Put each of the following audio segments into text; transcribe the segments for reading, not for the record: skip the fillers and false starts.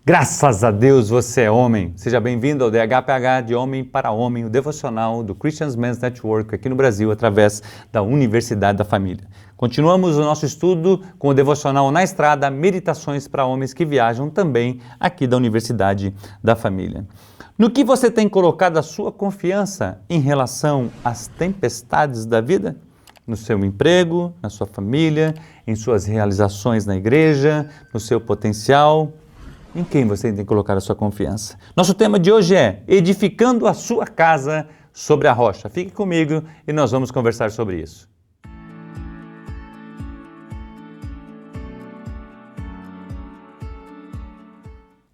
Graças a Deus você é homem. Seja bem-vindo ao DHPH de Homem para Homem, o devocional do Christian Men's Network aqui no Brasil, através da Universidade da Família. Continuamos o nosso estudo com o devocional Na Estrada, Meditações para Homens que Viajam, também aqui da Universidade da Família. No que você tem colocado a sua confiança em relação às tempestades da vida? No seu emprego, na sua família, em suas realizações na igreja, no seu potencial? Em quem você tem que colocar a sua confiança? Nosso tema de hoje é edificando a sua casa sobre a rocha. Fique comigo e nós vamos conversar sobre isso.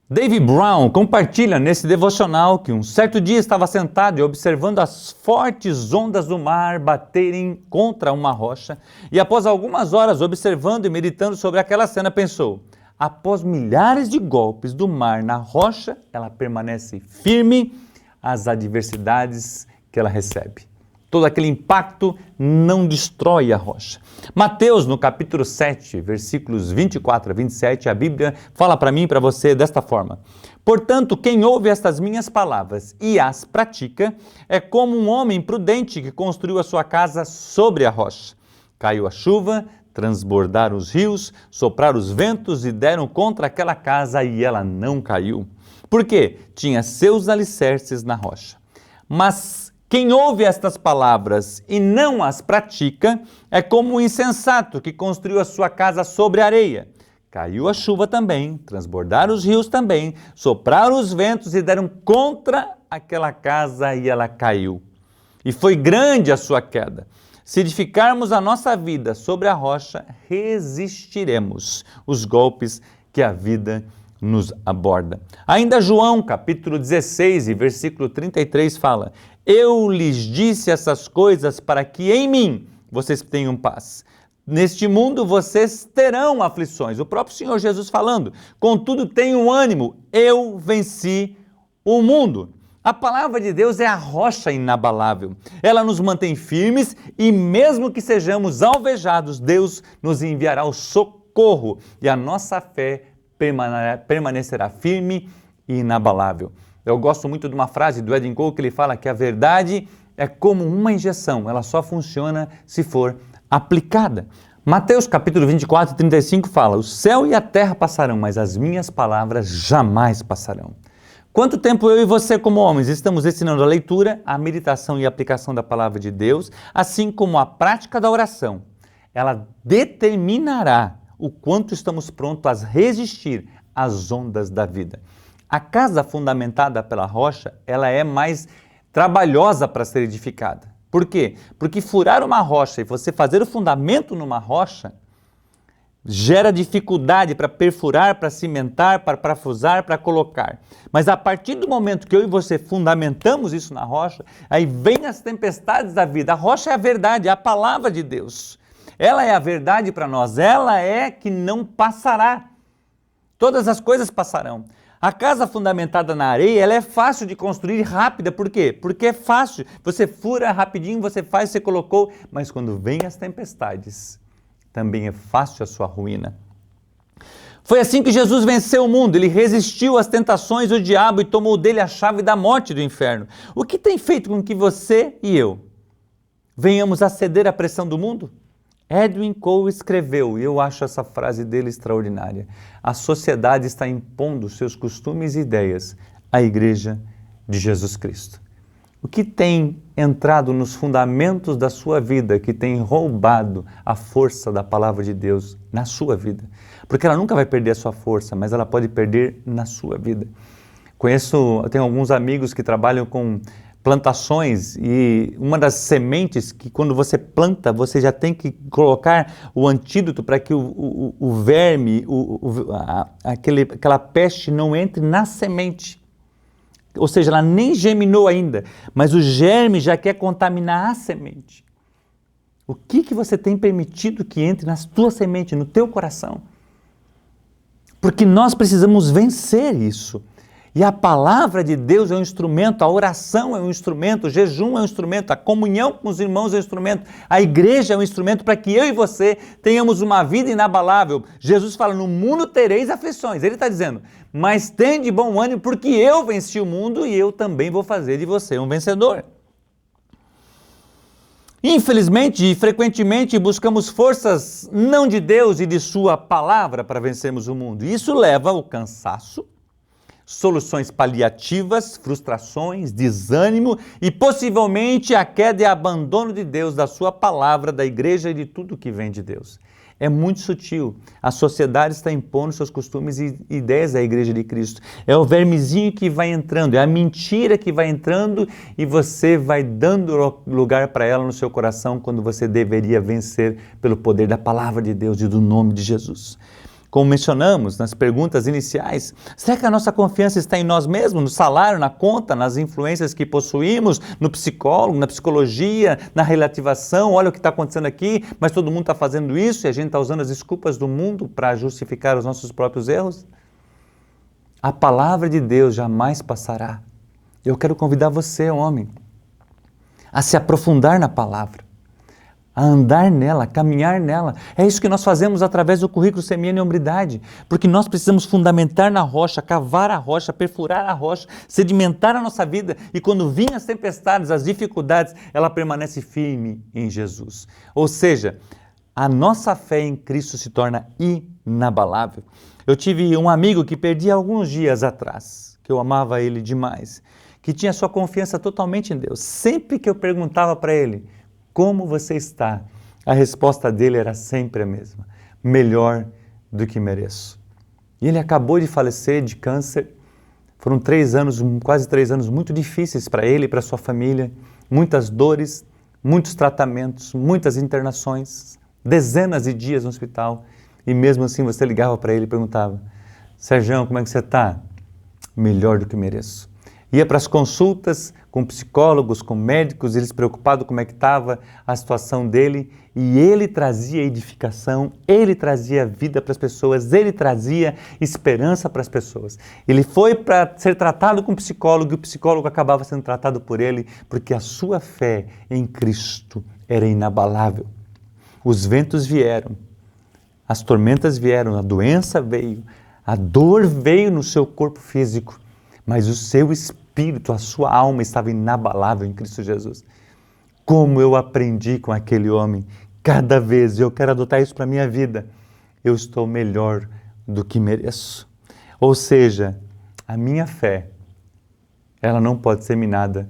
Dave Brown compartilha nesse devocional que um certo dia estava sentado e observando as fortes ondas do mar baterem contra uma rocha e após algumas horas observando e meditando sobre aquela cena pensou: após milhares de golpes do mar na rocha, ela permanece firme às adversidades que ela recebe. Todo aquele impacto não destrói a rocha. Mateus, no capítulo 7, versículos 24 a 27, a Bíblia fala para mim e para você desta forma: portanto, quem ouve estas minhas palavras e as pratica, é como um homem prudente que construiu a sua casa sobre a rocha. Caiu a chuva, transbordaram os rios, sopraram os ventos e deram contra aquela casa e ela não caiu. Por quê? Tinha seus alicerces na rocha. Mas quem ouve estas palavras e não as pratica é como um insensato que construiu a sua casa sobre a areia. Caiu a chuva também, transbordaram os rios também, sopraram os ventos e deram contra aquela casa e ela caiu. E foi grande a sua queda. Se edificarmos a nossa vida sobre a rocha, resistiremos os golpes que a vida nos aborda. Ainda João, capítulo 16, e versículo 33 fala: eu lhes disse essas coisas para que em mim vocês tenham paz. Neste mundo vocês terão aflições. O próprio Senhor Jesus falando: contudo tenham ânimo, eu venci o mundo. A palavra de Deus é a rocha inabalável. Ela nos mantém firmes e mesmo que sejamos alvejados, Deus nos enviará o socorro e a nossa fé permanecerá firme e inabalável. Eu gosto muito de uma frase do Edwin Cole que ele fala que a verdade é como uma injeção, ela só funciona se for aplicada. Mateus capítulo 24, 35 fala: o céu e a terra passarão, mas as minhas palavras jamais passarão. Quanto tempo eu e você como homens estamos ensinando a leitura, a meditação e a aplicação da palavra de Deus, assim como a prática da oração? Ela determinará o quanto estamos prontos a resistir às ondas da vida. A casa fundamentada pela rocha, ela é mais trabalhosa para ser edificada. Por quê? Porque furar uma rocha e você fazer o fundamento numa rocha gera dificuldade para perfurar, para cimentar, para parafusar, para colocar. Mas a partir do momento que eu e você fundamentamos isso na rocha, aí vem as tempestades da vida. A rocha é a verdade, é a palavra de Deus. Ela é a verdade para nós, ela é que não passará. Todas as coisas passarão. A casa fundamentada na areia, ela é fácil de construir e rápida. Por quê? Porque é fácil. Você fura rapidinho, você faz, você colocou. Mas quando vem as tempestades, também é fácil a sua ruína. Foi assim que Jesus venceu o mundo. Ele resistiu às tentações do diabo e tomou dele a chave da morte do inferno. O que tem feito com que você e eu venhamos a ceder à pressão do mundo? Edwin Cole escreveu, e eu acho essa frase dele extraordinária: a sociedade está impondo seus costumes e ideias à Igreja de Jesus Cristo. O que tem entrado nos fundamentos da sua vida, que tem roubado a força da palavra de Deus na sua vida? Porque ela nunca vai perder a sua força, mas ela pode perder na sua vida. Eu tenho alguns amigos que trabalham com plantações e uma das sementes que quando você planta, você já tem que colocar o antídoto para que o verme, aquela peste não entre na semente. Ou seja, ela nem germinou ainda, mas o germe já quer contaminar a semente. O que você tem permitido que entre na tua semente, no teu coração? Porque nós precisamos vencer isso. E a palavra de Deus é um instrumento, a oração é um instrumento, o jejum é um instrumento, a comunhão com os irmãos é um instrumento, a igreja é um instrumento para que eu e você tenhamos uma vida inabalável. Jesus fala, no mundo tereis aflições. Ele está dizendo, mas tem de bom ânimo porque eu venci o mundo e eu também vou fazer de você um vencedor. Infelizmente e frequentemente buscamos forças não de Deus e de sua palavra para vencermos o mundo. Isso leva ao cansaço, soluções paliativas, frustrações, desânimo e possivelmente a queda e abandono de Deus, da sua palavra, da igreja e de tudo que vem de Deus. É muito sutil. A sociedade está impondo seus costumes e ideias à igreja de Cristo. É o vermezinho que vai entrando, é a mentira que vai entrando e você vai dando lugar para ela no seu coração quando você deveria vencer pelo poder da palavra de Deus e do nome de Jesus. Como mencionamos nas perguntas iniciais, será que a nossa confiança está em nós mesmos, no salário, na conta, nas influências que possuímos, no psicólogo, na psicologia, na relativação? Olha o que está acontecendo aqui, mas todo mundo está fazendo isso e a gente está usando as desculpas do mundo para justificar os nossos próprios erros? A palavra de Deus jamais passará. Eu quero convidar você, homem, a se aprofundar na palavra, a andar nela, a caminhar nela. É isso que nós fazemos através do currículo Semeando em Hombridade, porque nós precisamos fundamentar na rocha, cavar a rocha, perfurar a rocha, sedimentar a nossa vida, e quando vinham as tempestades, as dificuldades, ela permanece firme em Jesus. Ou seja, a nossa fé em Cristo se torna inabalável. Eu tive um amigo que perdi alguns dias atrás, que eu amava ele demais, que tinha sua confiança totalmente em Deus. Sempre que eu perguntava para ele, como você está? A resposta dele era sempre a mesma. Melhor do que mereço. E ele acabou de falecer de câncer. Foram 3 anos, quase 3 anos muito difíceis para ele e para sua família. Muitas dores, muitos tratamentos, muitas internações, dezenas de dias no hospital. E mesmo assim você ligava para ele e perguntava, Serjão, como é que você está? Melhor do que mereço. Ia para as consultas com psicólogos, com médicos, eles preocupados como é que estava a situação dele, e ele trazia edificação, ele trazia vida para as pessoas, ele trazia esperança para as pessoas. Ele foi para ser tratado com um psicólogo, e o psicólogo acabava sendo tratado por ele, porque a sua fé em Cristo era inabalável. Os ventos vieram, as tormentas vieram, a doença veio, a dor veio no seu corpo físico, mas o seu espírito, a sua alma estava inabalável em Cristo Jesus. Como eu aprendi com aquele homem, cada vez eu quero adotar isso para a minha vida, eu estou melhor do que mereço. Ou seja, a minha fé, ela não pode ser minada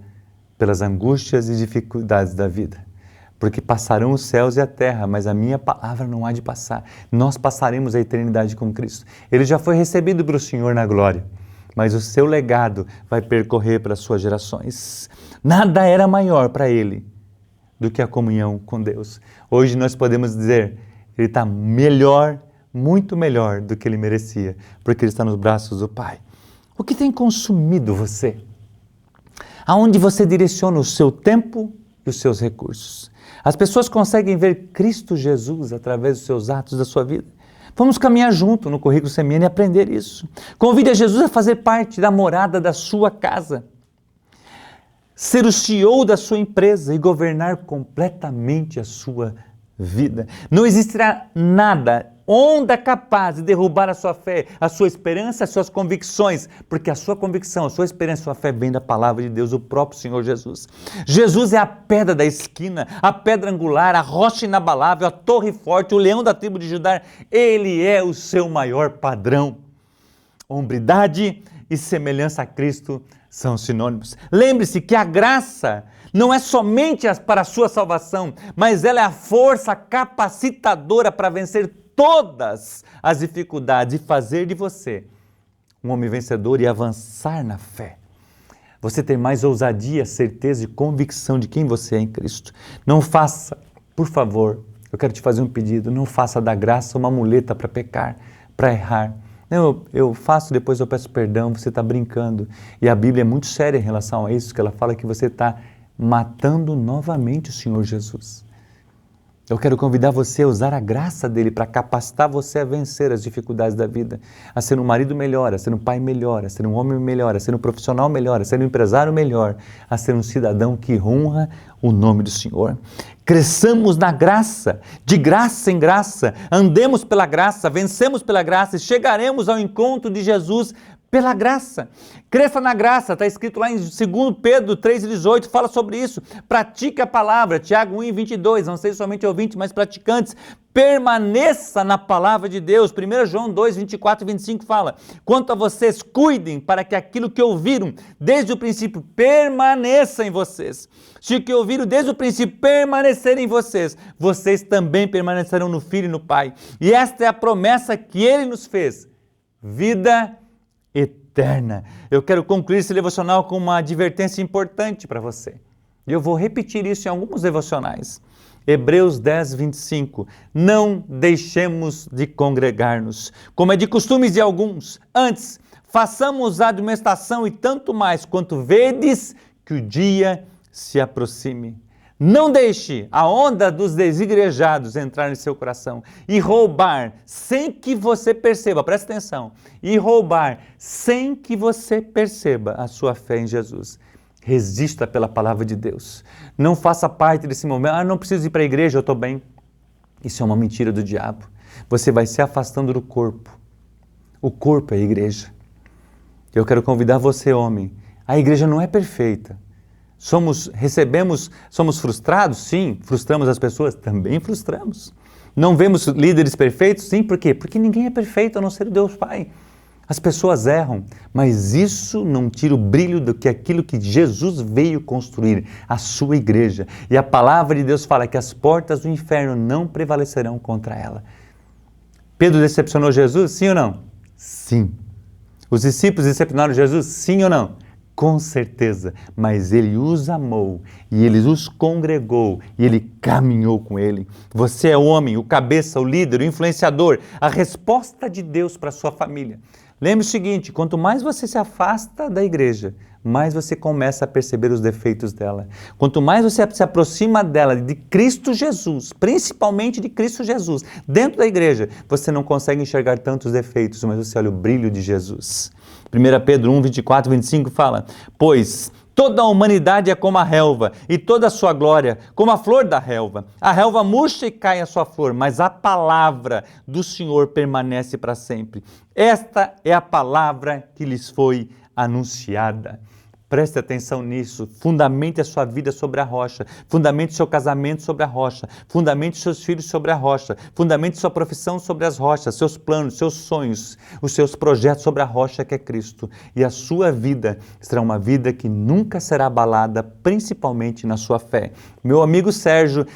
pelas angústias e dificuldades da vida, porque passarão os céus e a terra, mas a minha palavra não há de passar. Nós passaremos a eternidade com Cristo. Ele já foi recebido pelo Senhor na glória, mas o seu legado vai percorrer para as suas gerações. Nada era maior para ele do que a comunhão com Deus. Hoje nós podemos dizer, ele está melhor, muito melhor do que ele merecia, porque ele está nos braços do Pai. O que tem consumido você? Aonde você direciona o seu tempo e os seus recursos? As pessoas conseguem ver Cristo Jesus através dos seus atos da sua vida? Vamos caminhar junto no currículo Semeando e aprender isso. Convide a Jesus a fazer parte da morada da sua casa, ser o CEO da sua empresa e governar completamente a sua vida. Não existirá nada, onda capaz de derrubar a sua fé, a sua esperança, as suas convicções, porque a sua convicção, a sua esperança, a sua fé vem da palavra de Deus, o próprio Senhor Jesus. Jesus é a pedra da esquina, a pedra angular, a rocha inabalável, a torre forte, o leão da tribo de Judá. Ele é o seu maior padrão. Hombridade e semelhança a Cristo são sinônimos. Lembre-se que a graça não é somente para a sua salvação, mas ela é a força capacitadora para vencer todas as dificuldades e fazer de você um homem vencedor e avançar na fé. Você ter mais ousadia, certeza e convicção de quem você é em Cristo. Não faça, por favor, eu quero te fazer um pedido, não faça da graça uma muleta para pecar, para errar. Não, eu faço, depois eu peço perdão, você está brincando. E a Bíblia é muito séria em relação a isso, que ela fala que você está matando novamente o Senhor Jesus. Eu quero convidar você a usar a graça dele para capacitar você a vencer as dificuldades da vida, a ser um marido melhor, a ser um pai melhor, a ser um homem melhor, a ser um profissional melhor, a ser um empresário melhor, a ser um cidadão que honra o nome do Senhor. Cresçamos na graça, de graça em graça, andemos pela graça, vencemos pela graça e chegaremos ao encontro de Jesus pela graça. Cresça na graça, está escrito lá em 2 Pedro 3,18, fala sobre isso. Pratique a palavra, Tiago 1,22, não sei somente ouvintes, mas praticantes. Permaneça na palavra de Deus. 1 João 2, 24 e 25 fala: quanto a vocês, cuidem para que aquilo que ouviram desde o princípio permaneça em vocês. Se o que ouviram desde o princípio permanecer em vocês, vocês também permanecerão no Filho e no Pai. E esta é a promessa que Ele nos fez: vida eterna. Eu quero concluir esse devocional com uma advertência importante para você. E eu vou repetir isso em alguns devocionais. Hebreus 10, 25. Não deixemos de congregar-nos, como é de costumes de alguns. Antes, façamos a admoestação e tanto mais, quanto vedes que o dia se aproxime. Não deixe a onda dos desigrejados entrar em seu coração e roubar sem que você perceba, presta atenção, e roubar sem que você perceba a sua fé em Jesus. Resista pela palavra de Deus. Não faça parte desse momento, não preciso ir para a igreja, eu estou bem. Isso é uma mentira do diabo. Você vai se afastando do corpo. O corpo é a igreja. Eu quero convidar você, homem. A igreja não é perfeita. Somos frustrados? Sim. Frustramos as pessoas? Também frustramos. Não vemos líderes perfeitos? Sim. Por quê? Porque ninguém é perfeito a não ser o Deus Pai. As pessoas erram, mas isso não tira o brilho do que aquilo que Jesus veio construir, a sua igreja. E a palavra de Deus fala que as portas do inferno não prevalecerão contra ela. Pedro decepcionou Jesus? Sim ou não? Sim. Os discípulos decepcionaram Jesus? Sim ou não? Com certeza, mas ele os amou e ele os congregou e ele caminhou com ele. Você é o homem, o cabeça, o líder, o influenciador, a resposta de Deus para a sua família. Lembre o seguinte, quanto mais você se afasta da igreja, mais você começa a perceber os defeitos dela. Quanto mais você se aproxima dela, de Cristo Jesus, principalmente de Cristo Jesus, dentro da igreja, você não consegue enxergar tantos defeitos, mas você olha o brilho de Jesus. 1 Pedro 1, 24 e 25 fala: pois toda a humanidade é como a relva, e toda a sua glória como a flor da relva. A relva murcha e cai a sua flor, mas a palavra do Senhor permanece para sempre. Esta é a palavra que lhes foi anunciada. Preste atenção nisso, fundamente a sua vida sobre a rocha, fundamente seu casamento sobre a rocha, fundamente seus filhos sobre a rocha, fundamente sua profissão sobre as rochas, seus planos, seus sonhos, os seus projetos sobre a rocha que é Cristo. E a sua vida será uma vida que nunca será abalada, principalmente na sua fé. Meu amigo Sérgio,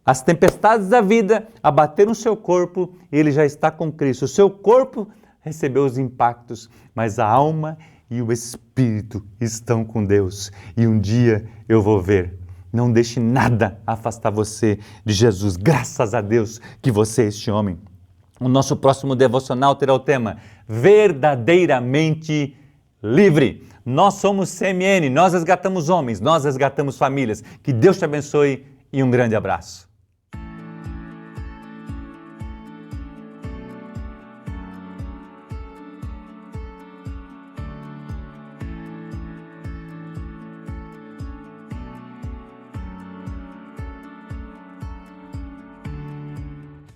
as tempestades da vida abateram o seu corpo e ele já está com Cristo. O seu corpo recebeu os impactos, mas a alma e o Espírito estão com Deus. E um dia eu vou ver. Não deixe nada afastar você de Jesus. Graças a Deus que você é este homem. O nosso próximo devocional terá o tema verdadeiramente livre. Nós somos CMN, nós resgatamos homens, nós resgatamos famílias. Que Deus te abençoe e um grande abraço.